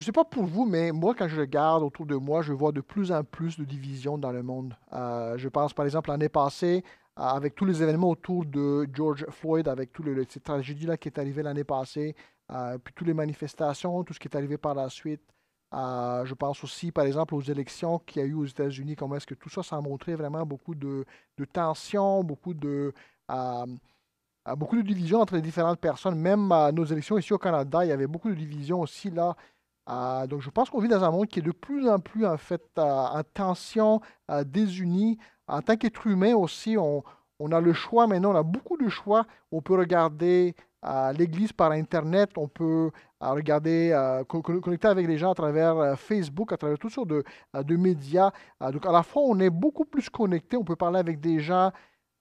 Je sais pas pour vous, mais moi, quand je regarde autour de moi, je vois de plus en plus de divisions dans le monde. Je pense, par exemple, l'année passée, avec tous les événements autour de George Floyd, avec cette tragédie-là qui est arrivée l'année passée, puis toutes les manifestations, tout ce qui est arrivé par la suite. Je pense aussi, par exemple, aux élections qu'il y a eu aux États-Unis, comment est-ce que tout ça, ça a montré vraiment beaucoup de tensions, euh, beaucoup de divisions entre les différentes personnes. Même à nos élections ici au Canada, il y avait beaucoup de divisions aussi là. Donc, je pense qu'on vit dans un monde qui est de plus en plus, en fait, en tension, désuni. En tant qu'être humain aussi, on a le choix maintenant, on a beaucoup de choix. On peut regarder l'Église par Internet, on peut regarder, connecter avec les gens à travers Facebook, à travers toutes sortes de médias. Donc, à la fois, on est beaucoup plus connecté, on peut parler avec des gens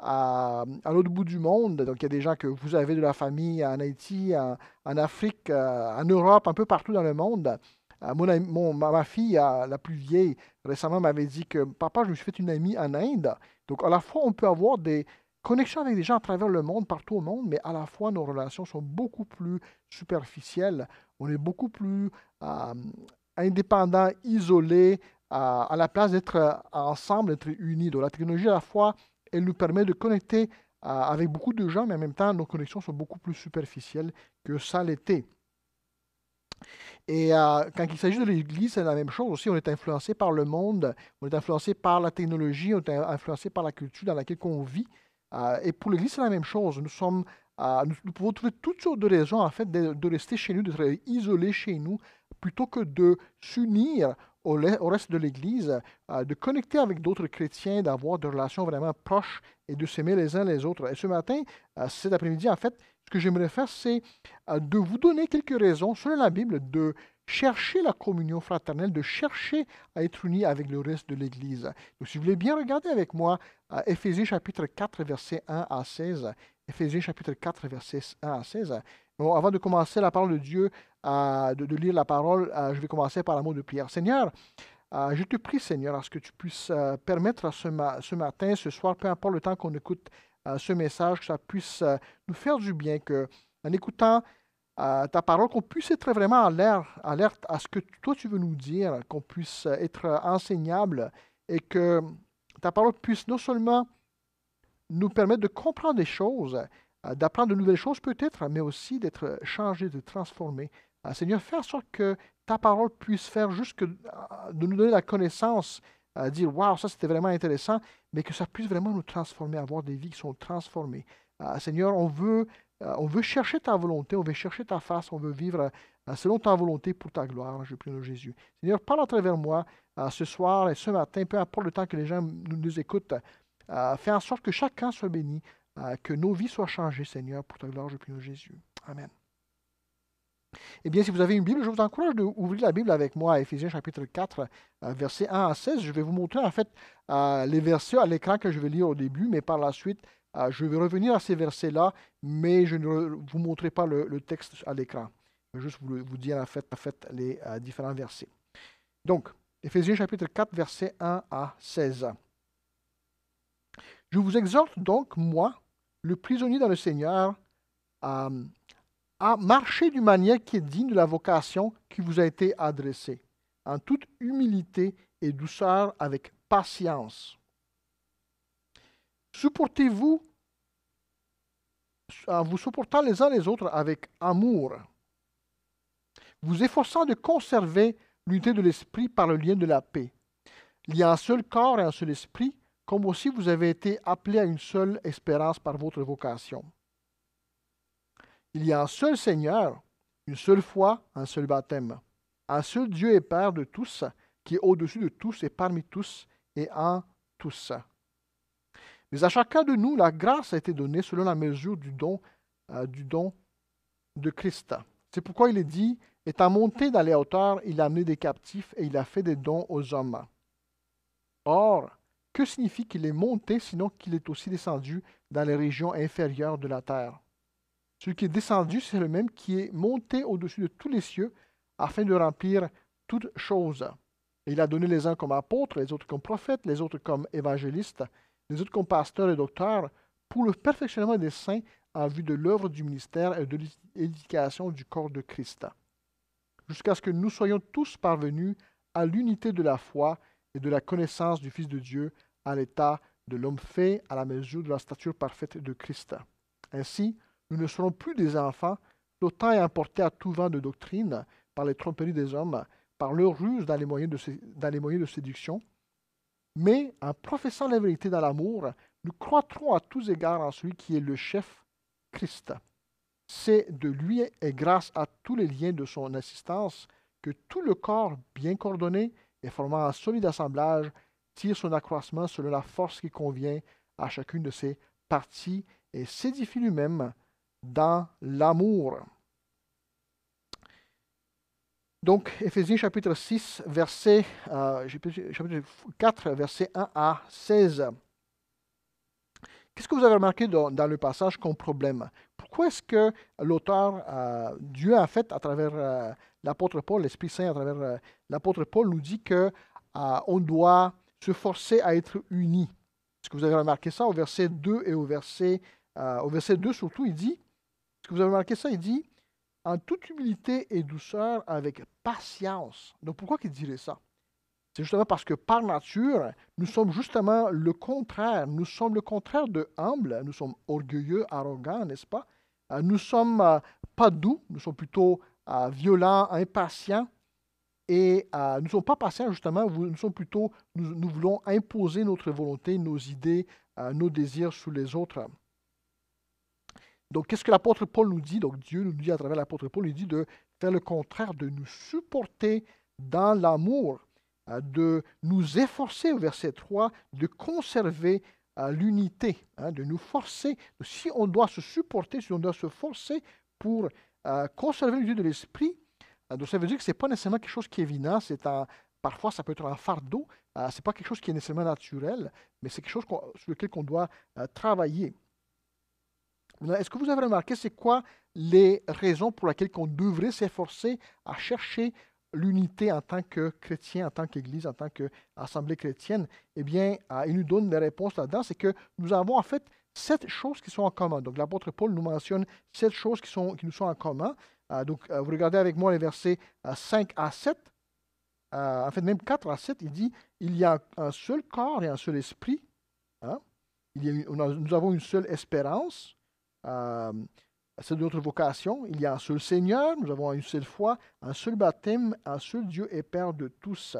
à l'autre bout du monde. Donc, il y a des gens que vous avez de la famille en Haïti, en Afrique, en Europe, un peu partout dans le monde. Ma fille, la plus vieille, récemment m'avait dit que papa, je me suis fait une amie en Inde. Donc, à la fois, on peut avoir des connexions avec des gens à travers le monde, partout au monde, mais à la fois, nos relations sont beaucoup plus superficielles. On est beaucoup plus euh, indépendants, isolés, à la place d'être ensemble, d'être unis. Donc, la technologie, à la fois, elle nous permet de connecter avec beaucoup de gens, mais en même temps, nos connexions sont beaucoup plus superficielles que ça l'était. Et quand il s'agit de l'Église, c'est la même chose aussi. On est influencé par le monde, on est influencé par la technologie, on est influencé par la culture dans laquelle on vit. Et pour l'Église, c'est la même chose. Nous pouvons trouver toutes sortes de raisons, en fait, de rester chez nous, d'être isolés chez nous, plutôt que de s'unir au reste de l'Église, de connecter avec d'autres chrétiens, d'avoir des relations vraiment proches et de s'aimer les uns les autres. Et ce matin, cet après-midi, en fait, ce que j'aimerais faire, c'est de vous donner quelques raisons, selon la Bible, de chercher la communion fraternelle, de chercher à être unis avec le reste de l'Église. Donc, si vous voulez bien regarder avec moi Éphésiens chapitre 4, versets 1 à 16. Éphésiens chapitre 4, versets 1 à 16. Bon, avant de commencer la parole de Dieu, de lire la parole, je vais commencer par un mot de prière. Seigneur, je te prie, Seigneur, à ce que tu puisses permettre ce matin, ce soir, peu importe le temps qu'on écoute ce message, que ça puisse nous faire du bien, que en écoutant ta parole, qu'on puisse être vraiment alerte à ce que toi tu veux nous dire, qu'on puisse être enseignable et que ta parole puisse non seulement nous permettre de comprendre des choses, d'apprendre de nouvelles choses peut-être, mais aussi d'être changé, de transformé. Seigneur, fais en sorte que ta parole puisse faire juste de nous donner la connaissance, dire waouh, ça c'était vraiment intéressant, mais que ça puisse vraiment nous transformer, avoir des vies qui sont transformées. Seigneur, on veut chercher ta volonté, on veut chercher ta face, on veut vivre selon ta volonté pour ta gloire. Je prie au nom de Jésus. Seigneur, parle à travers moi ce soir et ce matin, peu importe le temps que les gens nous écoutent. Fais en sorte que chacun soit béni, que nos vies soient changées, Seigneur, pour ta gloire, je prie au nom de Jésus. Amen. Eh bien, si vous avez une Bible, je vous encourage d'ouvrir la Bible avec moi à Éphésiens chapitre 4, versets 1 à 16. Je vais vous montrer en fait les versets à l'écran que je vais lire au début, mais par la suite, je vais revenir à ces versets-là, mais je ne vous montrerai pas le texte à l'écran. Je vais juste vous dire en fait les différents versets. Donc, Éphésiens chapitre 4, versets 1 à 16. Je vous exhorte donc, moi, le prisonnier dans le Seigneur, à, à marcher d'une manière qui est digne de la vocation qui vous a été adressée, en toute humilité et douceur, avec patience. Supportez-vous en vous supportant les uns les autres avec amour, vous efforçant de conserver l'unité de l'esprit par le lien de la paix. Il y a un seul corps et un seul esprit, comme aussi vous avez été appelés à une seule espérance par votre vocation. Il y a un seul Seigneur, une seule foi, un seul baptême, un seul Dieu et Père de tous, qui est au-dessus de tous et parmi tous et en tous. Mais à chacun de nous, la grâce a été donnée selon la mesure du don de Christ. C'est pourquoi il est dit, étant monté dans les hauteurs, il a amené des captifs et il a fait des dons aux hommes. Or, que signifie qu'il est monté, sinon qu'il est aussi descendu dans les régions inférieures de la terre? Celui qui est descendu, c'est le même qui est monté au-dessus de tous les cieux afin de remplir toutes choses. Et il a donné les uns comme apôtres, les autres comme prophètes, les autres comme évangélistes, les autres comme pasteurs et docteurs, pour le perfectionnement des saints en vue de l'œuvre du ministère et de l'édification du corps de Christ. jusqu'à ce que nous soyons tous parvenus à l'unité de la foi et de la connaissance du Fils de Dieu, à l'état de l'homme fait à la mesure de la stature parfaite de Christ. Ainsi, nous ne serons plus des enfants, flottant et emportés à tout vent de doctrine par les tromperies des hommes, par leur ruse dans les moyens de séduction, mais en professant la vérité dans l'amour, nous croîtrons à tous égards en celui qui est le chef, Christ. C'est de lui et grâce à tous les liens de son assistance que tout le corps, bien coordonné et formant un solide assemblage, tire son accroissement selon la force qui convient à chacune de ses parties et s'édifie lui-même dans l'amour. Donc, Éphésiens chapitre 6, chapitre 4, versets 1 à 16. Qu'est-ce que vous avez remarqué dans le passage comme problème? Pourquoi est-ce que l'auteur, Dieu en fait, à travers l'apôtre Paul, l'Esprit Saint, à travers l'apôtre Paul, nous dit que on doit se forcer à être unis? Est-ce que vous avez remarqué ça au verset 2 et au verset 2 surtout, il dit, est-ce que vous avez remarqué ça? Il dit, en toute humilité et douceur, avec patience. Donc pourquoi il dirait ça? C'est justement parce que par nature, nous sommes justement le contraire. Nous sommes le contraire de humble. Nous sommes orgueilleux, arrogants, n'est-ce pas? Nous sommes pas doux. Nous sommes plutôt violents, impatients. Et nous ne sommes pas patients, justement. Nous sommes plutôt, nous voulons imposer notre volonté, nos idées, nos désirs sur les autres. Donc, qu'est-ce que l'apôtre Paul nous dit? Donc, Dieu nous dit à travers l'apôtre Paul, il dit de faire le contraire, de nous supporter dans l'amour, de nous efforcer, au verset 3, de conserver l'unité, de nous forcer. Si on doit se supporter, si on doit se forcer pour conserver l'unité de l'esprit, donc ça veut dire que ce n'est pas nécessairement quelque chose qui est évident, parfois ça peut être un fardeau, ce n'est pas quelque chose qui est nécessairement naturel, mais c'est quelque chose sur lequel on doit travailler. Est-ce que vous avez remarqué, c'est quoi les raisons pour lesquelles on devrait s'efforcer à chercher l'unité en tant que chrétien, en tant qu'Église, en tant qu'assemblée chrétienne? Eh bien, il nous donne des réponses là-dedans. C'est que nous avons en fait 7 choses qui sont en commun. Donc, l'apôtre Paul nous mentionne 7 choses qui nous sont en commun. Donc, vous regardez avec moi les versets 5 à 7. En fait, même 4 à 7, il dit, il y a un seul corps et un seul esprit. Hein? Nous avons une seule espérance. C'est notre vocation. Il y a un seul Seigneur, nous avons une seule foi, un seul baptême, un seul Dieu et Père de tous.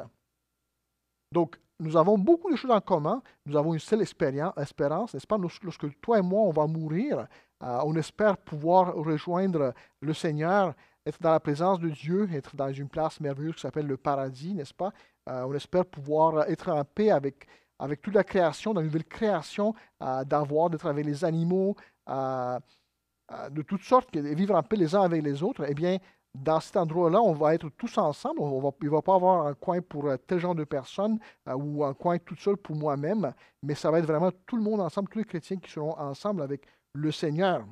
Donc, nous avons beaucoup de choses en commun. Nous avons une seule espérance, n'est-ce pas? Lorsque toi et moi, on va mourir, on espère pouvoir rejoindre le Seigneur, être dans la présence de Dieu, être dans une place merveilleuse qui s'appelle le paradis, n'est-ce pas? On espère pouvoir être en paix avec toute la création, dans une nouvelle création, d'être avec les animaux, de toutes sortes, et vivre en paix les uns avec les autres. Eh bien, dans cet endroit-là, on va être tous ensemble. Il ne va pas avoir un coin pour tel genre de personnes ou un coin tout seul pour moi-même, mais ça va être vraiment tout le monde ensemble, tous les chrétiens qui seront ensemble avec le Seigneur.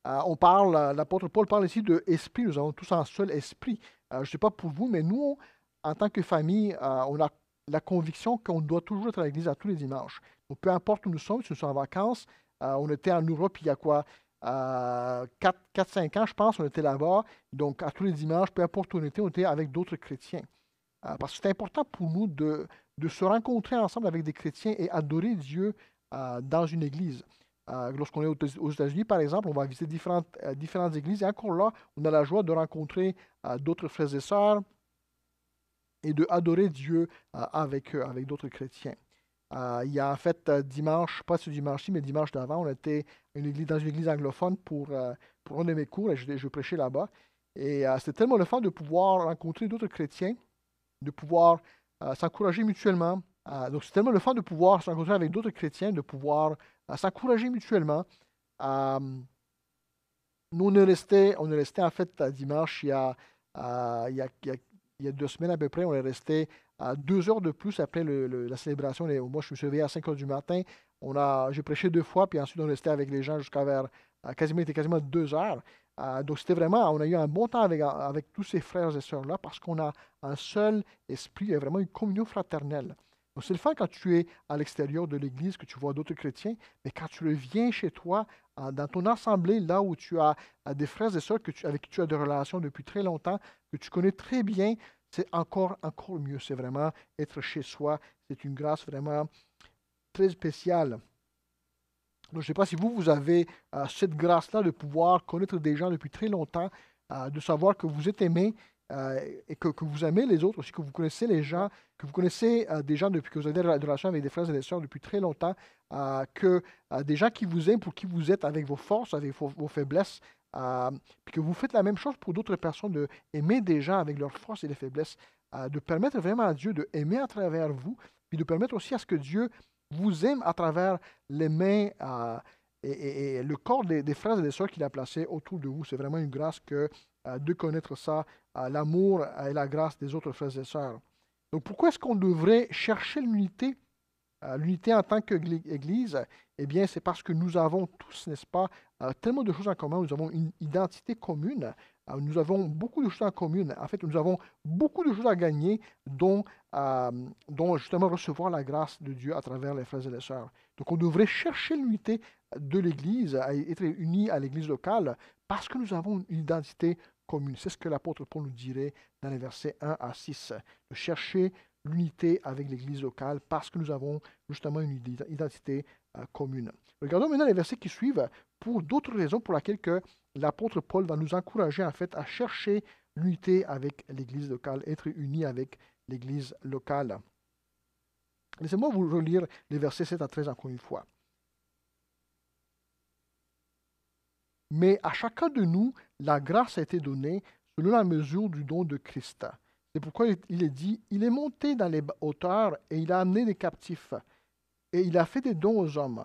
L'apôtre Paul parle ici de esprit. Nous avons tous un seul esprit. Je ne sais pas pour vous, mais nous, en tant que famille, on a la conviction qu'on doit toujours être à l'église à tous les dimanches. Donc, peu importe où nous sommes, si nous sommes en vacances, on était en Europe il y a quoi? 4-5 ans, je pense, on était là-bas. Donc, à tous les dimanches, peu importe où on était avec d'autres chrétiens. Parce que c'est important pour nous de se rencontrer ensemble avec des chrétiens et adorer Dieu dans une église. Lorsqu'on est aux États-Unis, par exemple, on va visiter différentes églises et encore là, on a la joie de rencontrer d'autres frères et sœurs et de adorer Dieu avec d'autres chrétiens. Il y a en fait dimanche, pas ce dimanche-ci, mais dimanche d'avant, on était dans une église anglophone pour un de mes cours et je prêchais là-bas. Et c'était tellement le fun de pouvoir rencontrer d'autres chrétiens, de pouvoir s'encourager mutuellement. Donc c'est tellement le fun de pouvoir se rencontrer avec d'autres chrétiens, de pouvoir s'encourager mutuellement. Nous, on est resté en fait dimanche il y a 2 semaines à peu près, on est resté 2 heures de plus après la célébration. Moi, je me suis réveillé à 5 heures du matin. J'ai prêché 2 fois, puis ensuite on est resté avec les gens jusqu'à vers quasiment 2 heures. Donc c'était vraiment, on a eu un bon temps avec tous ces frères et sœurs-là parce qu'on a un seul esprit, il y a vraiment une communion fraternelle. Donc, c'est le fun quand tu es à l'extérieur de l'Église, que tu vois d'autres chrétiens, mais quand tu reviens chez toi, dans ton assemblée, là où tu as des frères et sœurs avec qui tu as des relations depuis très longtemps, que tu connais très bien, c'est encore mieux. C'est vraiment être chez soi. C'est une grâce vraiment très spéciale. Donc, je ne sais pas si vous avez cette grâce-là de pouvoir connaître des gens depuis très longtemps, de savoir que vous êtes aimé et que vous aimez les autres aussi, que vous connaissez les gens, que vous connaissez des gens depuis que vous avez des relations avec des frères et des sœurs depuis très longtemps, que des gens qui vous aiment pour qui vous êtes avec vos forces, avec vos faiblesses, puis que vous faites la même chose pour d'autres personnes, de aimer des gens avec leurs forces et les faiblesses, de permettre vraiment à Dieu de aimer à travers vous, puis de permettre aussi à ce que Dieu vous aime à travers les mains et le corps des frères et des sœurs qu'il a placés autour de vous. C'est vraiment une grâce de connaître ça, l'amour et la grâce des autres frères et sœurs. Donc pourquoi est-ce qu'on devrait chercher l'unité? L'unité en tant qu'Église, eh bien, c'est parce que nous avons tous, n'est-ce pas, tellement de choses en commun. Nous avons une identité commune. Nous avons beaucoup de choses en commun. En fait, nous avons beaucoup de choses à gagner, dont justement recevoir la grâce de Dieu à travers les frères et les sœurs. Donc, on devrait chercher l'unité de l'Église, à être unis à l'Église locale, parce que nous avons une identité commune. C'est ce que l'apôtre Paul nous dirait dans les versets 1 à 6, de chercher l'unité avec l'Église locale parce que nous avons justement une identité commune. Regardons maintenant les versets qui suivent pour d'autres raisons pour lesquelles que l'apôtre Paul va nous encourager en fait à chercher l'unité avec l'Église locale, être unis avec l'Église locale. Laissez-moi vous relire les versets 7 à 13 encore une fois. Mais à chacun de nous, la grâce a été donnée selon la mesure du don de Christ. C'est pourquoi il est dit, il est monté dans les hauteurs et il a amené des captifs et il a fait des dons aux hommes.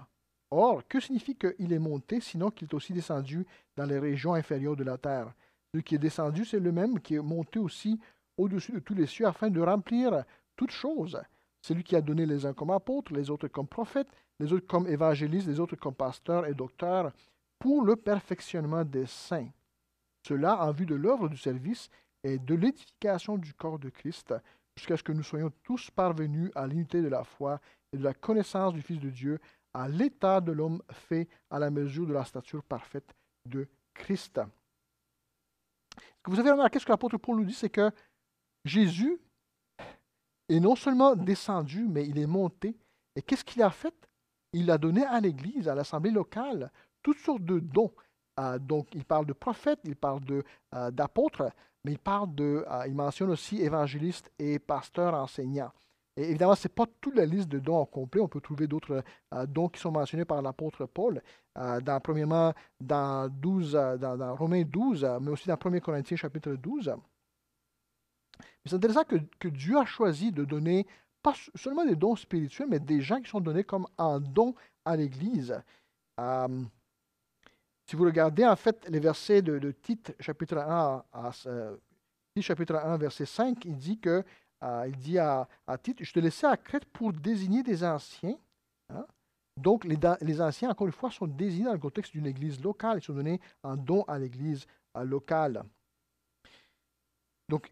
Or, que signifie qu'il est monté, sinon qu'il est aussi descendu dans les régions inférieures de la terre? Celui qui est descendu, c'est le même qui est monté aussi au-dessus de tous les cieux afin de remplir toutes choses. C'est lui qui a donné les uns comme apôtres, les autres comme prophètes, les autres comme évangélistes, les autres comme pasteurs et docteurs, pour le perfectionnement des saints. Cela en vue de l'œuvre du service et de l'édification du corps de Christ, jusqu'à ce que nous soyons tous parvenus à l'unité de la foi et de la connaissance du Fils de Dieu, à l'état de l'homme fait à la mesure de la stature parfaite de Christ. Ce que vous avez remarqué, ce que l'apôtre Paul nous dit, c'est que Jésus est non seulement descendu, mais il est monté. Et qu'est-ce qu'il a fait? Il a donné à l'Église, à l'Assemblée locale, toutes sortes de dons. Donc, il parle de prophètes, il parle d'apôtres, mais il mentionne aussi évangélistes et pasteurs enseignants. Et évidemment, ce n'est pas toute la liste de dons au complet. On peut trouver d'autres dons qui sont mentionnés par l'apôtre Paul, premièrement dans Romains 12, mais aussi dans 1 Corinthiens chapitre 12. Mais c'est intéressant que Dieu a choisi de donner pas seulement des dons spirituels, mais des gens qui sont donnés comme un don à l'Église. Si vous regardez en fait les versets de Tite, chapitre 1, Tite, chapitre 1, verset 5, il dit à Tite, je te laissais à Crète pour désigner des anciens. Hein. Donc, les anciens, encore une fois, sont désignés dans le contexte d'une église locale. Ils sont donnés en don à l'église locale. Donc,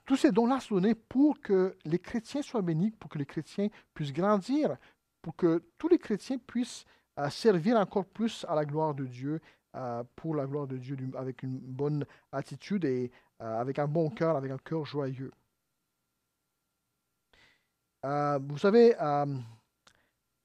tous ces dons-là sont donnés pour que les chrétiens soient bénis, pour que les chrétiens puissent grandir, pour que tous les chrétiens puissent servir encore plus à la gloire de Dieu, pour la gloire de Dieu, avec une bonne attitude et avec un bon cœur, avec un cœur joyeux. Vous savez,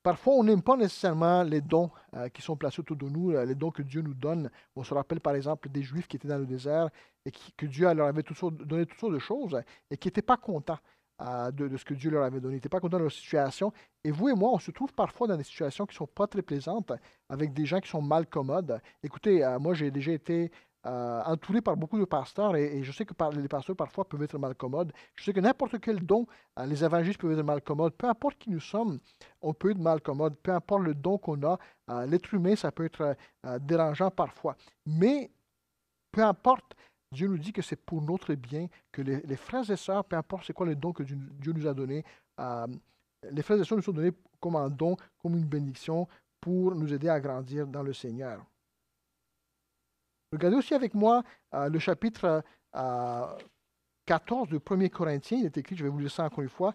parfois on n'aime pas nécessairement les dons qui sont placés autour de nous, les dons que Dieu nous donne. On se rappelle par exemple des Juifs qui étaient dans le désert et que Dieu leur avait donné toutes sortes de choses et qui n'étaient pas contents de ce que Dieu leur avait donné. Ils n'étaient pas contents de leur situation. Et vous et moi, on se trouve parfois dans des situations qui ne sont pas très plaisantes, avec des gens qui sont mal commodes. Écoutez, moi j'ai déjà été entouré par beaucoup de pasteurs et je sais que les pasteurs parfois peuvent être mal commodes. Je sais que n'importe quel don, les évangélistes peuvent être mal commodes. Peu importe qui nous sommes, on peut être mal commode. Peu importe le don qu'on a, l'être humain, ça peut être dérangeant parfois. Mais peu importe, Dieu nous dit que c'est pour notre bien, que les frères et sœurs, peu importe c'est quoi le don que Dieu nous a donné, les frères et sœurs nous sont donnés comme un don, comme une bénédiction pour nous aider à grandir dans le Seigneur. Regardez aussi avec moi le chapitre 14 de 1 Corinthiens. Il est écrit, je vais vous lire ça encore une fois.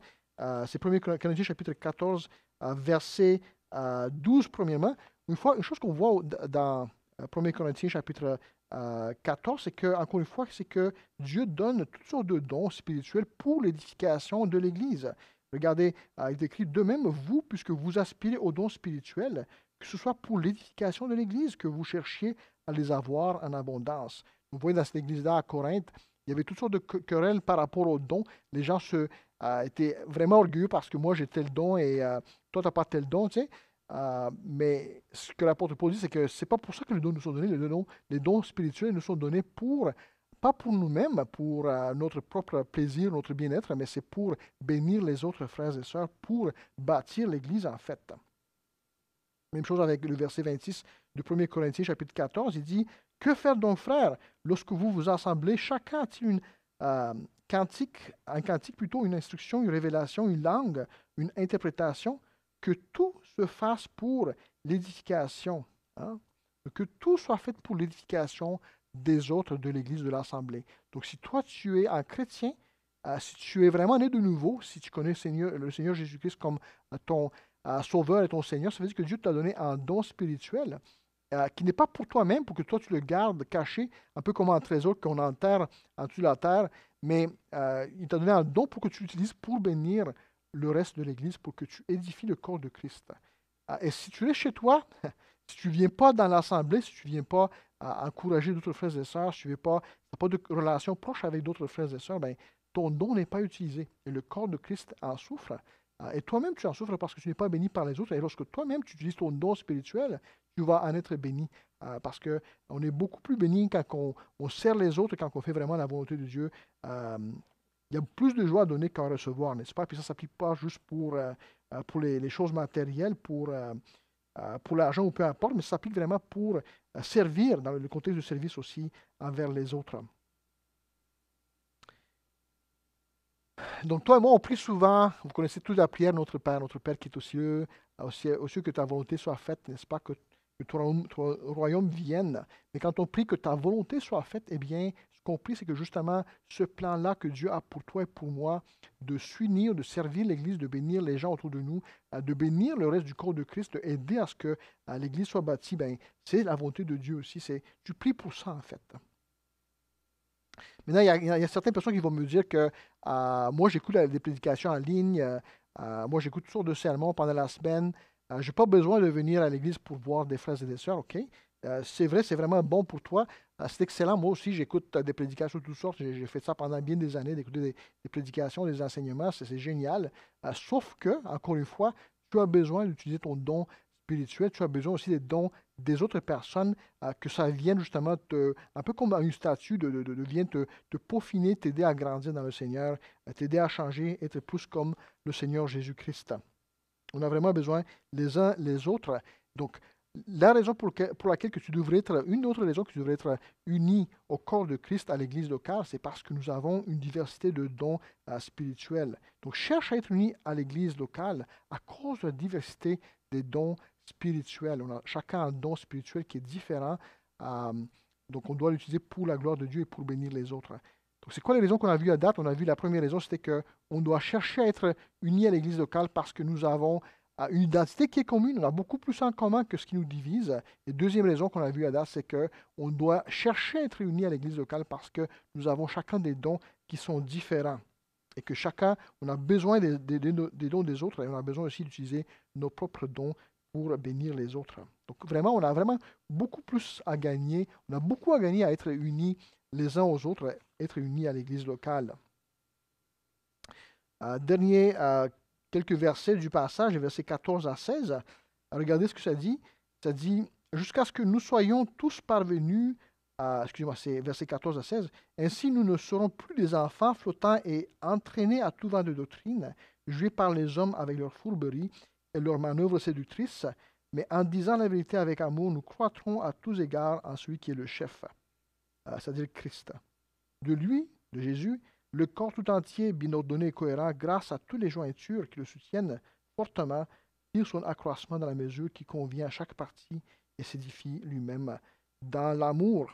c'est 1 Corinthiens chapitre 14, verset 12 premièrement. Une chose qu'on voit dans 1 Corinthiens chapitre 14, c'est que, encore une fois, c'est que Dieu donne toutes sortes de dons spirituels pour l'édification de l'Église. Regardez, il est écrit de même, vous, puisque vous aspirez aux dons spirituels, que ce soit pour l'édification de l'Église, que vous cherchiez à les avoir en abondance. Vous voyez dans cette église-là à Corinthe, il y avait toutes sortes de querelles par rapport aux dons. Les gens étaient vraiment orgueilleux parce que moi j'ai tel don et toi tu n'as pas tel don, tu sais. Mais ce que l'apôtre Paul dit, c'est que c'est pas pour ça que les dons nous sont donnés. Les dons spirituels nous sont donnés pas pour nous-mêmes, pour notre propre plaisir, notre bien-être, mais c'est pour bénir les autres frères et sœurs, pour bâtir l'Église en fait. Même chose avec le verset 26 de 1 Corinthiens chapitre 14, il dit « Que faire donc, frères, lorsque vous vous assemblez, chacun a-t-il un cantique plutôt, une instruction, une révélation, une langue, une interprétation, que tout se fasse pour l'édification. Hein? Que tout soit fait pour l'édification des autres de l'Église, de l'Assemblée. Donc, si toi, tu es un chrétien, si tu es vraiment né de nouveau, si tu connais le Seigneur Jésus-Christ comme ton Sauveur et ton Seigneur, ça veut dire que Dieu t'a donné un don spirituel qui n'est pas pour toi-même, pour que toi tu le gardes caché, un peu comme un trésor qu'on enterre en dessous de la terre, mais il t'a donné un don pour que tu l'utilises pour bénir le reste de l'Église, pour que tu édifies le corps de Christ. Et si tu es chez toi, si tu ne viens pas dans l'assemblée, si tu ne viens pas encourager d'autres frères et sœurs, si tu n'as pas de relation proche avec d'autres frères et sœurs, ben, ton don n'est pas utilisé. Et le corps de Christ en souffre. Et toi-même, tu en souffres parce que tu n'es pas béni par les autres. Et lorsque toi-même, tu utilises ton don spirituel, tu vas en être béni. Parce qu'on est beaucoup plus béni quand on sert les autres, quand on fait vraiment la volonté de Dieu. Il y a plus de joie à donner qu'à recevoir, n'est-ce pas? Puis ça ne s'applique pas juste pour les choses matérielles, pour l'argent ou peu importe, mais ça s'applique vraiment pour servir, dans le contexte de service aussi, envers les autres. Donc, toi et moi, on prie souvent, vous connaissez tous la prière, notre Père qui est aux cieux, que ta volonté soit faite, n'est-ce pas, que ton royaume vienne. Mais quand on prie que ta volonté soit faite, eh bien, ce qu'on prie, c'est que justement, ce plan-là que Dieu a pour toi et pour moi, de s'unir, de servir l'Église, de bénir les gens autour de nous, de bénir le reste du corps de Christ, d'aider à ce que l'Église soit bâtie, ben, c'est la volonté de Dieu aussi. Tu pries pour ça, en fait. Maintenant, il y a certaines personnes qui vont me dire que moi, j'écoute des prédications en ligne, moi, j'écoute toutes sortes de sermons pendant la semaine. Je n'ai pas besoin de venir à l'église pour voir des frères et des sœurs, OK? C'est vrai, c'est vraiment bon pour toi. C'est excellent. Moi aussi, j'écoute des prédications de toutes sortes. J'ai fait ça pendant bien des années, d'écouter des prédications, des enseignements. C'est génial. Sauf que, encore une fois, tu as besoin d'utiliser ton don spirituel. Tu as besoin aussi des dons des autres personnes, que ça vienne justement, un peu comme une statue, vienne te peaufiner, t'aider à grandir dans le Seigneur, t'aider à changer, être plus comme le Seigneur Jésus-Christ. On a vraiment besoin les uns les autres. Donc, la raison pour laquelle que tu devrais être, une autre raison que tu devrais être uni au corps de Christ à l'Église locale, c'est parce que nous avons une diversité de dons spirituels. Donc, cherche à être uni à l'Église locale à cause de la diversité des dons spirituels. On a chacun un don spirituel qui est différent. Donc, on doit l'utiliser pour la gloire de Dieu et pour bénir les autres. Donc, c'est quoi les raisons qu'on a vues à date? On a vu la première raison, c'était qu'on doit chercher à être unis à l'Église locale parce que nous avons une identité qui est commune. On a beaucoup plus en commun que ce qui nous divise. Et deuxième raison qu'on a vue à date, c'est qu'on doit chercher à être unis à l'Église locale parce que nous avons chacun des dons qui sont différents. Et que chacun, on a besoin des dons des autres et on a besoin aussi d'utiliser nos propres dons pour bénir les autres. Donc vraiment, on a vraiment beaucoup plus à gagner. On a beaucoup à gagner à être unis les uns aux autres, être unis à l'Église locale. Quelques versets du passage, versets 14 à 16. Regardez ce que ça dit. Ça dit, jusqu'à ce que nous soyons tous parvenus, excusez-moi, c'est versets 14 à 16. Ainsi, nous ne serons plus des enfants flottants et entraînés à tout vent de doctrine, joués par les hommes avec leur fourberie et leurs manœuvres séductrices, mais en disant la vérité avec amour, nous croîtrons à tous égards en celui qui est le chef, c'est-à-dire Christ. De lui, de Jésus, le corps tout entier, bien ordonné et cohérent, grâce à toutes les jointures qui le soutiennent fortement, tire son accroissement dans la mesure qui convient à chaque partie et s'édifie lui-même dans l'amour.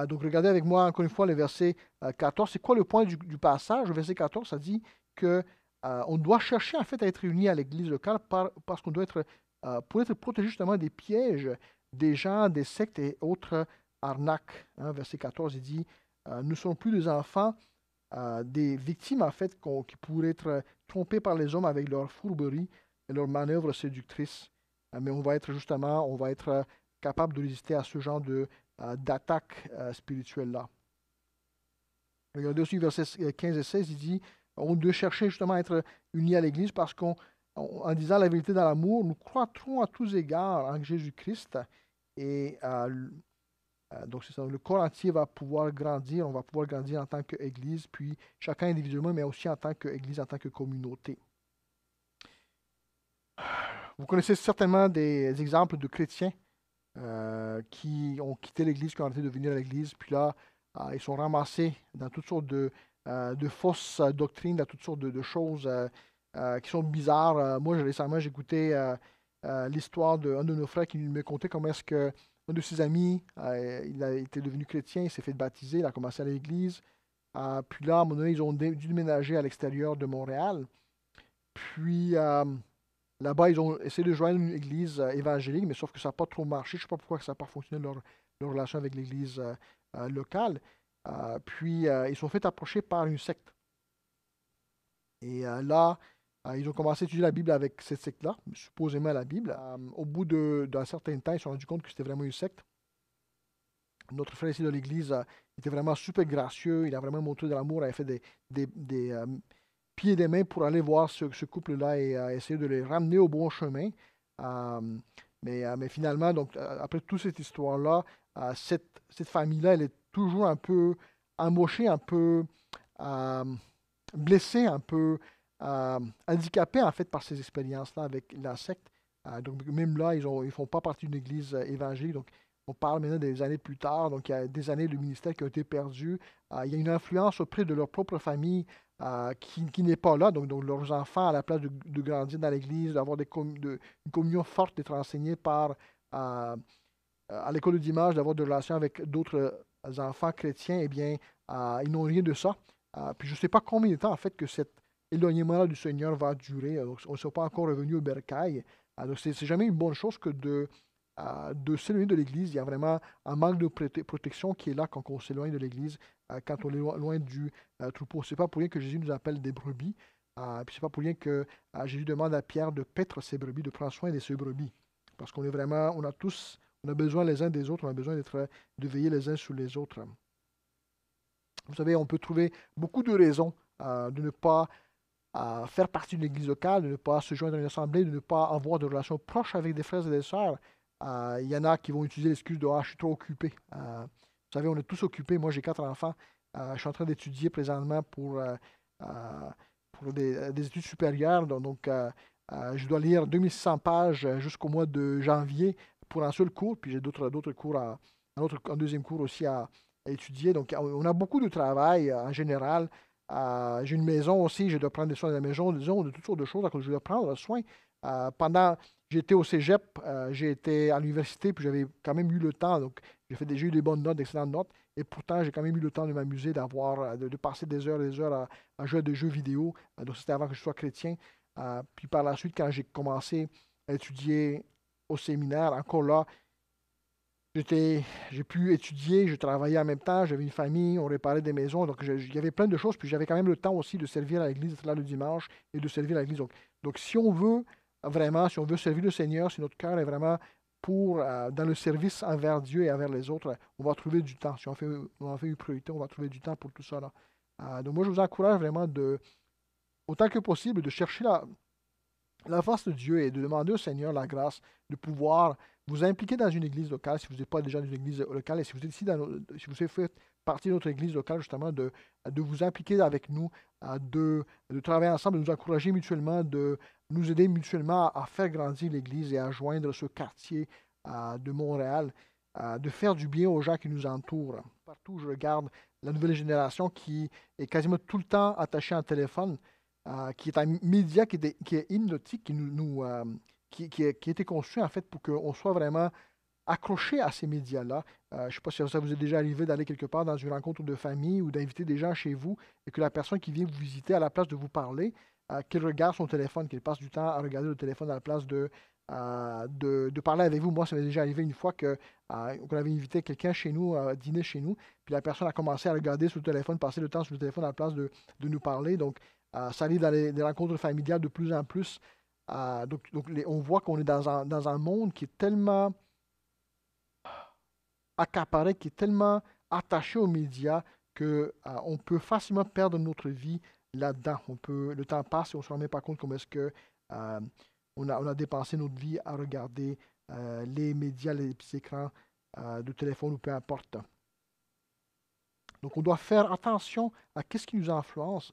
Donc, regardez avec moi encore une fois le verset 14. C'est quoi le point du passage? Le verset 14, ça dit que on doit chercher en fait à être réunis à l'église locale parce qu'on doit être, pour être protégé justement des pièges des gens, des sectes et autres arnaques. Hein. Verset 14, il dit, nous ne sommes plus des enfants, des victimes en fait qui pourraient être trompées par les hommes avec leurs fourberies et leurs manœuvres séductrices. Mais on va être justement, on va être capable de résister à ce genre d'attaque spirituelle-là. Regardez aussi versets 15 et 16, il dit, on doit chercher justement à être unis à l'Église parce qu'en disant la vérité dans l'amour, nous croîtrons à tous égards en Jésus-Christ. Et donc, c'est ça, le corps entier va pouvoir grandir, on va pouvoir grandir en tant qu'Église, puis chacun individuellement, mais aussi en tant qu'Église, en tant que communauté. Vous connaissez certainement des exemples de chrétiens qui ont quitté l'Église, qui ont arrêté de venir à l'Église, puis là, ils sont ramassés dans toutes sortes de fausses doctrines, dans toutes sortes de choses qui sont bizarres. Moi, récemment, j'écoutais l'histoire d'un de nos frères qui me contait comment est-ce que un de ses amis, il a été devenu chrétien, il s'est fait baptiser, il a commencé à l'église. Puis là, à un moment donné, ils ont dû déménager à l'extérieur de Montréal. Puis là-bas, ils ont essayé de joindre une église évangélique, mais sauf que ça n'a pas trop marché. Je ne sais pas pourquoi ça n'a pas fonctionné leur relation avec l'église locale. Puis ils sont fait approcher par une secte. Et là, ils ont commencé à étudier la Bible avec cette secte-là, supposément la Bible. Au bout d'un certain temps, ils se sont rendus compte que c'était vraiment une secte. Notre frère ici de l'Église était vraiment super gracieux. Il a vraiment montré de l'amour. Il a fait des pieds et des mains pour aller voir ce couple-là et essayer de les ramener au bon chemin. Mais finalement, donc, après toute cette histoire-là, cette famille-là, elle est toujours un peu amochée, un peu blessée, un peu handicapée, en fait, par ces expériences-là avec la secte. Donc, même là, ils ne font pas partie d'une église évangélique. Donc, on parle maintenant des années plus tard, donc il y a des années de ministère qui ont été perdus. Il y a une influence auprès de leur propre famille qui n'est pas là. Donc, leurs enfants, à la place de grandir dans l'Église, d'avoir une communion forte, d'être enseignés à l'école de dimanche, d'avoir des relations avec d'autres enfants chrétiens, eh bien, ils n'ont rien de ça. Puis je ne sais pas combien de temps, en fait, que cet éloignement-là du Seigneur va durer. Donc, on ne sont pas encore revenus au bercail. Donc, c'est jamais une bonne chose que de s'éloigner de l'Église. Il y a vraiment un manque de protection qui est là quand on s'éloigne de l'Église, quand on est loin du troupeau. C'est pas pour rien que Jésus nous appelle des brebis. Puis c'est pas pour rien que Jésus demande à Pierre de paître ses brebis, de prendre soin de ses brebis. Parce qu'on est vraiment, on a besoin les uns des autres, on a besoin de veiller les uns sur les autres. Vous savez, on peut trouver beaucoup de raisons de ne pas faire partie d'une église locale, de ne pas se joindre à une assemblée, de ne pas avoir de relations proches avec des frères et des sœurs. Il y en a qui vont utiliser l'excuse de je suis trop occupé. Vous savez, on est tous occupés. Moi, j'ai 4 enfants. Je suis en train d'étudier présentement pour des études supérieures. Donc, je dois lire 2600 pages jusqu'au mois de janvier pour un seul cours. Puis j'ai d'autres cours, un deuxième cours aussi à étudier. Donc, on a beaucoup de travail en général. J'ai une maison aussi, je dois prendre soin de la maison, disons, de toutes sortes de choses à cause je dois prendre soin. Pendant j'étais au cégep, j'ai été à l'université, puis j'avais quand même eu le temps. Donc, j'ai eu des bonnes notes, d'excellentes notes. Et pourtant, j'ai quand même eu le temps de m'amuser, de passer des heures et des heures à jouer à des jeux vidéo. Donc, c'était avant que je sois chrétien. Puis par la suite, quand j'ai commencé à étudier au séminaire, encore là, j'ai pu étudier, je travaillais en même temps, j'avais une famille, on réparait des maisons, donc il y avait plein de choses, puis j'avais quand même le temps aussi de servir à l'église, d'être là le dimanche et de servir à l'église. Donc si on veut vraiment, si on veut servir le Seigneur, si notre cœur est vraiment dans le service envers Dieu et envers les autres, on va trouver du temps. Si on en fait une priorité, on va trouver du temps pour tout ça, là. Donc moi, je vous encourage vraiment autant que possible, de chercher la face de Dieu et de demander au Seigneur la grâce de pouvoir vous impliquer dans une église locale si vous n'êtes pas déjà dans une église locale et si vous êtes ici, si vous faites partie de notre église locale, justement, de vous impliquer avec nous, de travailler ensemble, de nous encourager mutuellement, de nous aider mutuellement à faire grandir l'église et à joindre ce quartier de Montréal, de faire du bien aux gens qui nous entourent. Partout où je regarde la nouvelle génération qui est quasiment tout le temps attachée à un téléphone, qui est un média qui est hypnotique, qui a été construit en fait pour qu'on soit vraiment accrocher à ces médias-là. Je ne sais pas si ça vous est déjà arrivé d'aller quelque part dans une rencontre de famille ou d'inviter des gens chez vous et que la personne qui vient vous visiter, à la place de vous parler, qu'elle regarde son téléphone, qu'elle passe du temps à regarder le téléphone à la place de parler avec vous. Moi, ça m'est déjà arrivé une fois qu'on avait invité quelqu'un chez nous, à dîner chez nous, puis la personne a commencé à regarder sur le téléphone, passer le temps sur le téléphone à la place de nous parler. Donc, ça arrive dans les rencontres familiales de plus en plus. On voit qu'on est dans un monde qui est tellement accaparé, qui est tellement attaché aux médias que on peut facilement perdre notre vie là-dedans. Le temps passe et on ne se rend même pas compte comment est-ce que euh, on a dépensé notre vie à regarder les médias, les petits écrans de téléphone ou peu importe. Donc, on doit faire attention à ce qui nous influence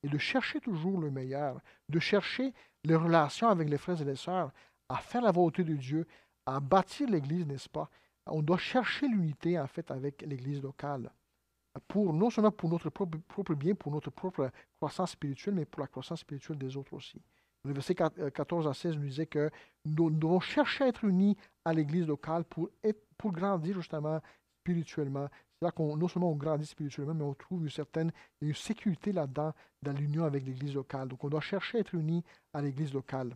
et de chercher toujours le meilleur, de chercher les relations avec les frères et les sœurs, à faire la volonté de Dieu, à bâtir l'Église, n'est-ce pas? On doit chercher l'unité, en fait, avec l'Église locale, non seulement pour notre propre bien, pour notre propre croissance spirituelle, mais pour la croissance spirituelle des autres aussi. Le verset 14 à 16 nous disait que nous devons chercher à être unis à l'Église locale pour grandir justement spirituellement. C'est là qu'on non seulement on grandit spirituellement, mais on trouve une sécurité là-dedans, dans l'union avec l'Église locale. Donc on doit chercher à être unis à l'Église locale.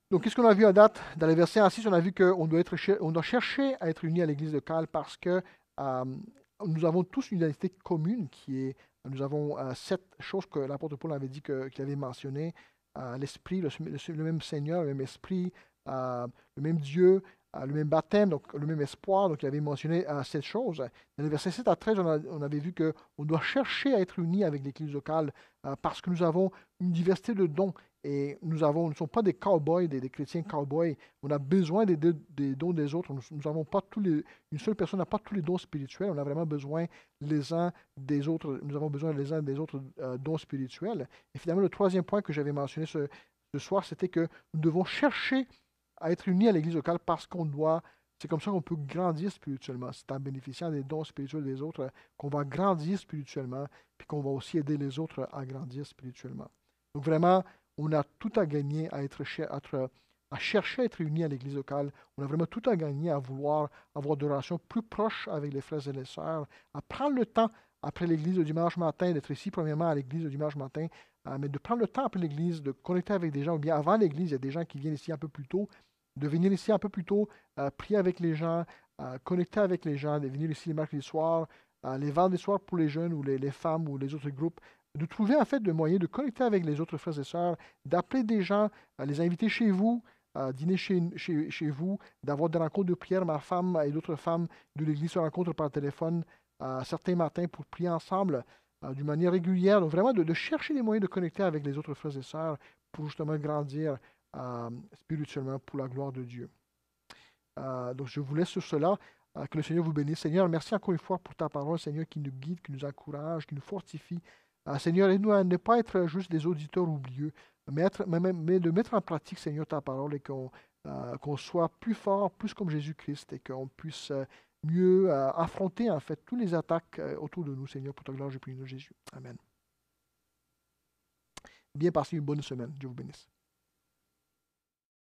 Donc, qu'est-ce qu'on a vu à date? Dans les versets 1 à 6, on a vu qu'on doit chercher à être unis à l'Église locale parce que nous avons tous une identité commune nous avons 7 choses que l'apôtre Paul avait dit qu'il avait mentionnées. L'Esprit, le même Seigneur, le même Esprit, le même Dieu, le même baptême, donc le même espoir. Donc, il avait mentionné 7 choses. Dans les versets 7 à 13, on avait vu qu'on doit chercher à être unis avec l'Église locale parce que nous avons une diversité de dons. Et nous ne sommes pas des cow-boys, des chrétiens cow-boys. On a besoin des dons des autres. Nous avons pas une seule personne n'a pas tous les dons spirituels. On a vraiment besoin les uns des autres. Nous avons besoin les uns des autres dons spirituels. Et finalement, le troisième point que j'avais mentionné ce soir, c'était que nous devons chercher à être unis à l'Église locale parce c'est comme ça qu'on peut grandir spirituellement. C'est en bénéficiant des dons spirituels des autres qu'on va grandir spirituellement, puis qu'on va aussi aider les autres à grandir spirituellement. Donc vraiment, on a tout à gagner à chercher à être unis à l'Église locale. On a vraiment tout à gagner à vouloir avoir des relations plus proches avec les frères et les sœurs, à prendre le temps après l'Église le dimanche matin, d'être ici premièrement à l'Église le dimanche matin, mais de prendre le temps après l'Église, de connecter avec des gens, ou bien avant l'Église, il y a des gens qui viennent ici un peu plus tôt, de venir ici un peu plus tôt, prier avec les gens, connecter avec les gens, de venir ici les mercredis soirs, les vendredis soirs pour les jeunes ou les femmes ou les autres groupes, de trouver en fait le moyen de connecter avec les autres frères et sœurs, d'appeler des gens, les inviter chez vous, dîner chez vous, d'avoir des rencontres de prière. Ma femme et d'autres femmes de l'Église se rencontrent par téléphone certains matins pour prier ensemble d'une manière régulière. Donc vraiment de chercher les moyens de connecter avec les autres frères et sœurs pour justement grandir spirituellement pour la gloire de Dieu. Donc je vous laisse sur cela. Que le Seigneur vous bénisse. Seigneur, merci encore une fois pour ta parole, Seigneur, qui nous guide, qui nous encourage, qui nous fortifie. Seigneur, aide-nous à ne pas être juste des auditeurs oublieux, mais de mettre en pratique, Seigneur, ta parole et qu'on soit plus fort, plus comme Jésus-Christ et qu'on puisse mieux affronter, en fait, toutes les attaques autour de nous, Seigneur, pour ta gloire, je prie, Jésus. Amen. Bien passé une bonne semaine. Dieu vous bénisse.